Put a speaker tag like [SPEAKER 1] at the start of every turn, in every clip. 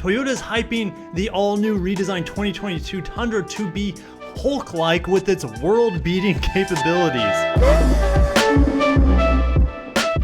[SPEAKER 1] Toyota is hyping the all-new redesigned 2022 Tundra to be Hulk-like with its world-beating capabilities.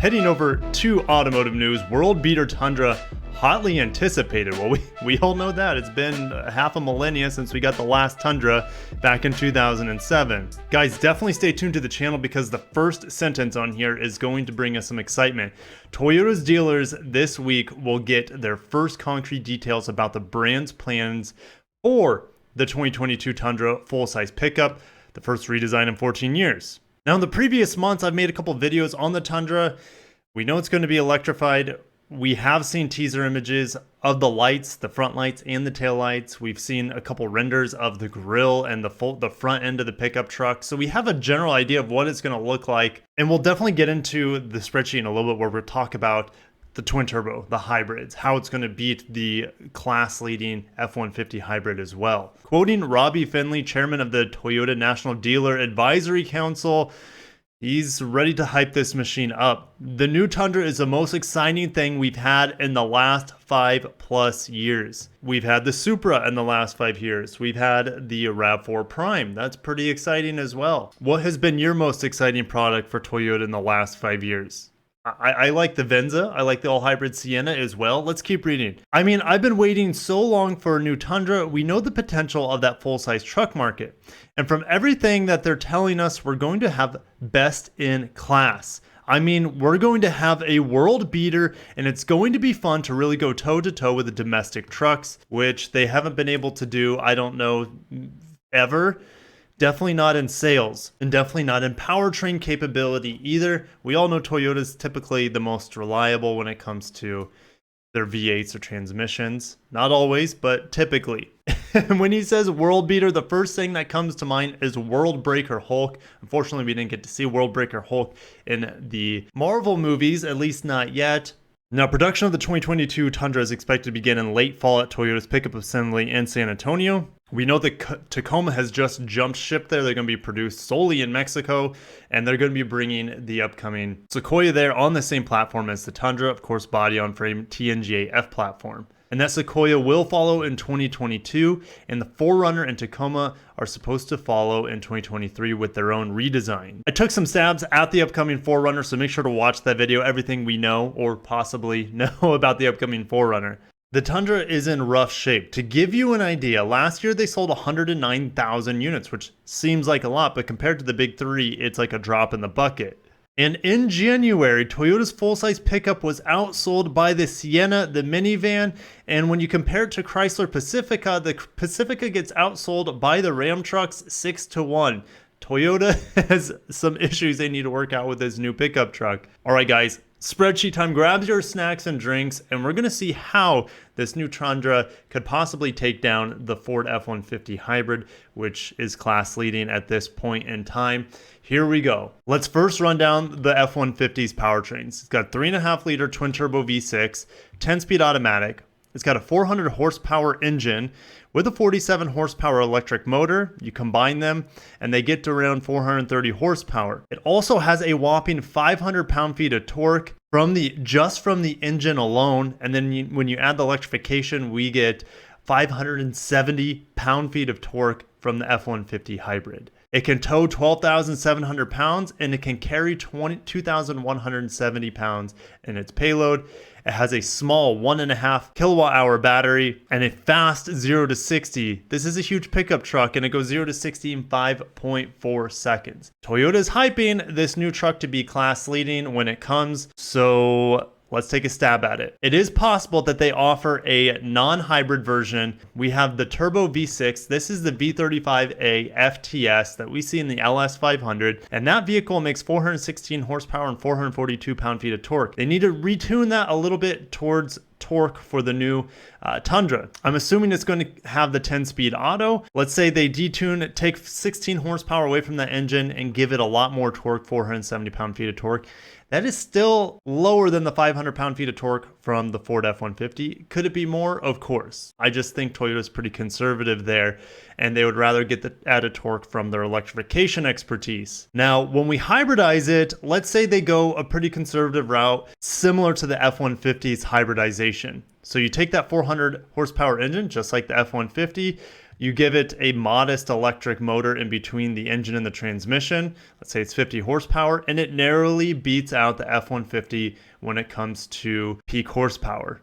[SPEAKER 1] Heading over to automotive news, world beater Tundra, hotly anticipated. Well, we all know that. It's been half a millennia since we got the last Tundra back in 2007. Guys, definitely stay tuned to the channel because the first sentence on here is going to bring us some excitement. Toyota's dealers this week will get their first concrete details about the brand's plans for the 2022 Tundra full-size pickup, the first redesign in 14 years. Now, in the previous months, I've made a couple videos on the Tundra. We know it's going to be electrified. We have seen teaser images of the lights, the front lights and the tail lights. We've seen a couple renders of the grille and the front end of the pickup truck. So we have a general idea of what it's going to look like. And we'll definitely get into the spreadsheet in a little bit where we'll talk about the twin turbo, the hybrids, how it's going to beat the class leading F-150 hybrid as well. Quoting Robbie Finley, chairman of the Toyota National Dealer Advisory Council, he's ready to hype this machine up. The new Tundra is the most exciting thing we've had in the last 5+ years. We've had the Supra in the last 5 years. We've had the RAV4 Prime. That's pretty exciting as well. What has been your most exciting product for Toyota in the last 5 years? I like the Venza. I like the all-hybrid Sienna as well. Let's keep reading. I mean, I've been waiting so long for a new Tundra. We know the potential of that full-size truck market. And from everything that they're telling us, we're going to have best in class. I mean, we're going to have a world beater, and it's going to be fun to really go toe-to-toe with the domestic trucks, which they haven't been able to do, I don't know, ever. Definitely not in sales, and definitely not in powertrain capability either. We all know Toyota's typically the most reliable when it comes to their V8s or transmissions. Not always, but typically. And when he says world beater, the first thing that comes to mind is World Breaker Hulk. Unfortunately, we didn't get to see World Breaker Hulk in the Marvel movies, at least not yet. Now, production of the 2022 Tundra is expected to begin in late fall at Toyota's pickup assembly in San Antonio. We know that Tacoma has just jumped ship there. They're going to be produced solely in Mexico, and they're going to be bringing the upcoming Sequoia there on the same platform as the Tundra, of course, body-on-frame TNGA F platform. And that Sequoia will follow in 2022, and the 4Runner and Tacoma are supposed to follow in 2023 with their own redesign. I took some stabs at the upcoming 4Runner, so make sure to watch that video, everything we know or possibly know about the upcoming 4Runner. The Tundra is in rough shape. To give you an idea, last year they sold 109,000 units, which seems like a lot, but compared to the big three, it's like a drop in the bucket. And in January, Toyota's full-size pickup was outsold by the Sienna, the minivan. And when you compare it to Chrysler Pacifica, the Pacifica gets outsold by the Ram trucks 6-1. Toyota has some issues they need to work out with this new pickup truck. All right, guys, spreadsheet time. Grab your snacks and drinks, and we're going to see how this new Tundra could possibly take down the Ford F-150 hybrid, which is class leading at this point in time. Here we go. Let's first run down the F-150's powertrains. It's got a 3.5-liter twin-turbo V6, 10-speed automatic. It's got a 400 horsepower engine with a 47 horsepower electric motor. You combine them and they get to around 430 horsepower. It also has a whopping 500 pound-feet of torque just from the engine alone. And then when you add the electrification, we get 570 pound-feet of torque from the F-150 hybrid. It can tow 12,700 pounds and it can carry 2,170 pounds in its payload. It has a small 1.5 kilowatt hour battery and a fast 0 to 60. This is a huge pickup truck and it goes 0 to 60 in 5.4 seconds. Toyota is hyping this new truck to be class leading when it comes. So let's take a stab at it. It is possible that they offer a non-hybrid version. We have the Turbo V6. This is the V35A FTS that we see in the LS500. And that vehicle makes 416 horsepower and 442 pound-feet of torque. They need to retune that a little bit towards torque for the new Tundra. I'm assuming it's going to have the 10-speed auto. Let's say they detune, take 16 horsepower away from that engine and give it a lot more torque, 470 pound-feet of torque. That is still lower than the 500 pound-feet of torque from the Ford F-150. Could it be more? Of course. I just think Toyota's pretty conservative there, and they would rather get the added torque from their electrification expertise. Now, when we hybridize it, let's say they go a pretty conservative route, similar to the F-150's hybridization. So you take that 400 horsepower engine, just like the F-150, you give it a modest electric motor in between the engine and the transmission. Let's say it's 50 horsepower, and it narrowly beats out the F-150 when it comes to peak horsepower.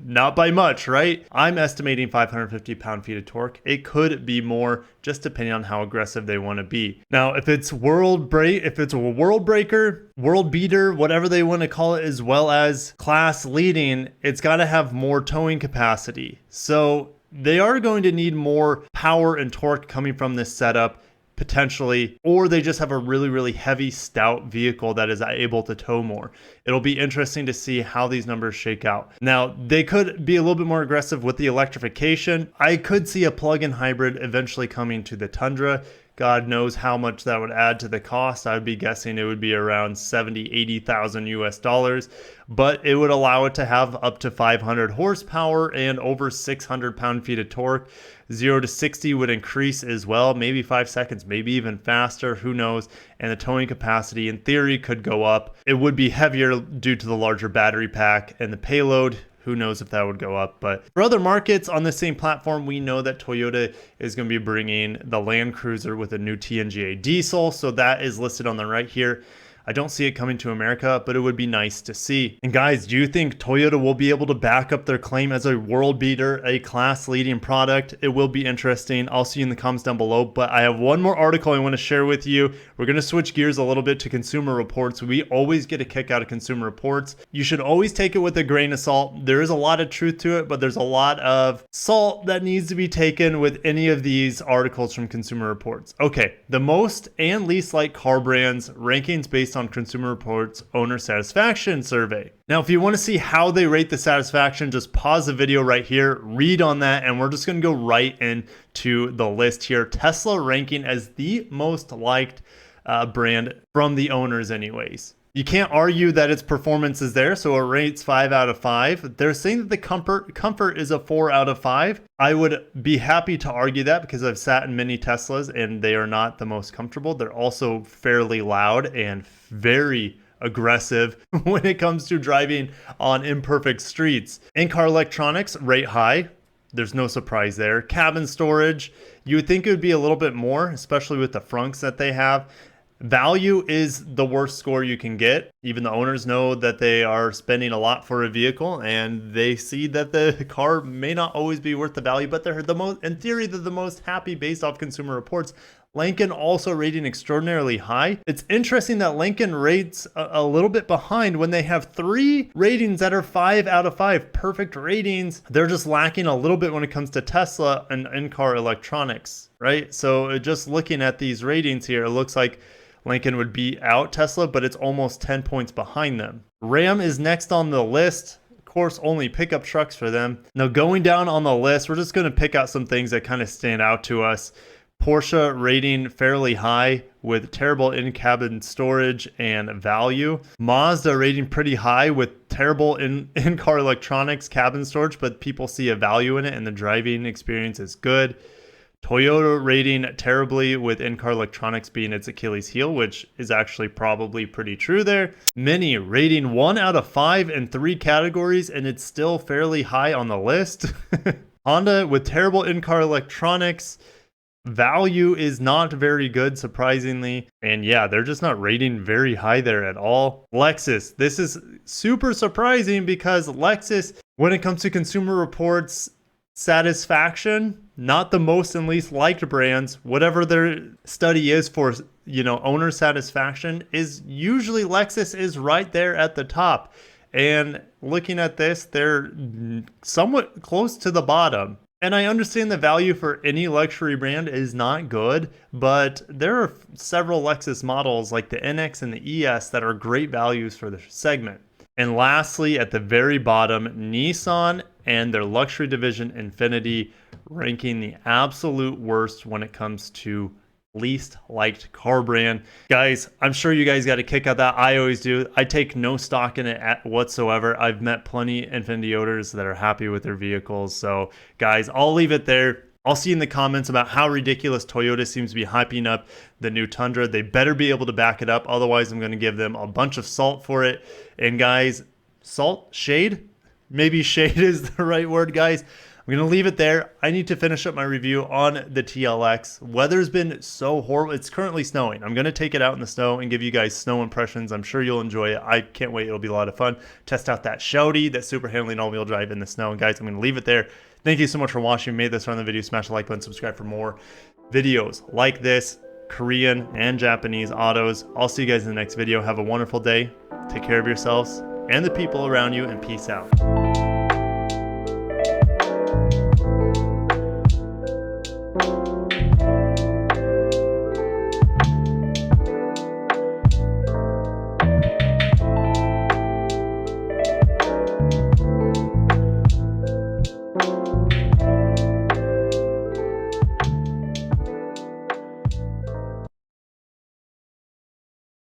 [SPEAKER 1] Not by much, right? I'm estimating 550 pound-feet of torque. It could be more, just depending on how aggressive they want to be. Now, if it's a world breaker, world beater, whatever they want to call it, as well as class leading, it's got to have more towing capacity. So they are going to need more power and torque coming from this setup, potentially, or they just have a really, really heavy, stout vehicle that is able to tow more. It'll be interesting to see how these numbers shake out. Now, they could be a little bit more aggressive with the electrification. I could see a plug-in hybrid eventually coming to the Tundra. God knows how much that would add to the cost. I would be guessing it would be around 70, 80,000 US dollars, but it would allow it to have up to 500 horsepower and over 600 pound-feet of torque. 0 to 60 would increase as well, maybe 5 seconds, maybe even faster, who knows. And the towing capacity in theory could go up. It would be heavier due to the larger battery pack, and the payload, who knows if that would go up. But for other markets on the same platform, we know that Toyota is going to be bringing the Land Cruiser with a new TNGA diesel. So that is listed on the right here. I don't see it coming to America, but it would be nice to see. And guys, do you think Toyota will be able to back up their claim as a world beater, a class leading product? It will be interesting. I'll see you in the comments down below, but I have one more article I want to share with you. We're going to switch gears a little bit to Consumer Reports. We always get a kick out of Consumer Reports. You should always take it with a grain of salt. There is a lot of truth to it, but there's a lot of salt that needs to be taken with any of these articles from Consumer Reports. Okay, the most and least liked car brands, rankings based on Consumer Reports owner satisfaction survey. Now, if you want to see how they rate the satisfaction, just pause the video right here, read on that, and we're just going to go right into the list here. Tesla ranking as the most liked brand from the owners anyways. You can't argue that its performance is there, so it rates 5 out of 5. They're saying that the comfort is a 4 out of 5. I would be happy to argue that because I've sat in many Teslas and they are not the most comfortable. They're also fairly loud and very aggressive when it comes to driving on imperfect streets. In-car electronics rate high. There's no surprise there. Cabin storage, you would think it would be a little bit more, especially with the frunks that they have. Value is the worst score you can get. Even the owners know that they are spending a lot for a vehicle and they see that the car may not always be worth the value, but they're the most, in theory, they're the most happy based off Consumer Reports. Lincoln also rating extraordinarily high. It's interesting that Lincoln rates a little bit behind when they have 3 ratings that are 5 out of 5, perfect ratings. They're just lacking a little bit when it comes to Tesla and in-car electronics, right? So just looking at these ratings here, it looks like Lincoln would beat out Tesla, but it's almost 10 points behind them. Ram is next on the list. Of course, only pickup trucks for them. Now, going down on the list, we're just going to pick out some things that kind of stand out to us. Porsche rating fairly high with terrible in-cabin storage and value. Mazda rating pretty high with terrible in-car electronics, cabin storage, but people see a value in it and the driving experience is good. Toyota rating terribly with in-car electronics being its Achilles heel, which is actually probably pretty true there. Mini rating 1 out of 5 in 3 categories, and it's still fairly high on the list. Honda with terrible in-car electronics. Value is not very good, surprisingly. And yeah, they're just not rating very high there at all. Lexus. This is super surprising because Lexus, when it comes to Consumer Reports satisfaction, not the most and least liked brands, whatever their study is for, owner satisfaction, is usually Lexus is right there at the top. And looking at this, they're somewhat close to the bottom. And I understand the value for any luxury brand is not good, but there are several Lexus models like the NX and the ES that are great values for the segment. And lastly, at the very bottom, Nissan and their luxury division Infiniti ranking the absolute worst when it comes to least liked car brand. Guys, I'm sure you guys got a kick out of that. I always do. I take no stock in it whatsoever. I've met plenty Infiniti owners that are happy with their vehicles. So guys, I'll leave it there. I'll see in the comments about how ridiculous Toyota seems to be hyping up the new Tundra. They better be able to back it up. Otherwise, I'm going to give them a bunch of salt for it. And guys, salt, shade, maybe shade is the right word, guys. I'm going to leave it there. I need to finish up my review on the TLX. Weather's been so horrible. It's currently snowing. I'm going to take it out in the snow and give you guys snow impressions. I'm sure you'll enjoy it. I can't wait. It'll be a lot of fun. Test out that shouty, that super handling all-wheel drive in the snow. And guys, I'm going to leave it there. Thank you so much for watching. If you made this on the video, smash the like button, subscribe for more videos like this, Korean and Japanese autos. I'll see you guys in the next video. Have a wonderful day. Take care of yourselves and the people around you, and peace out.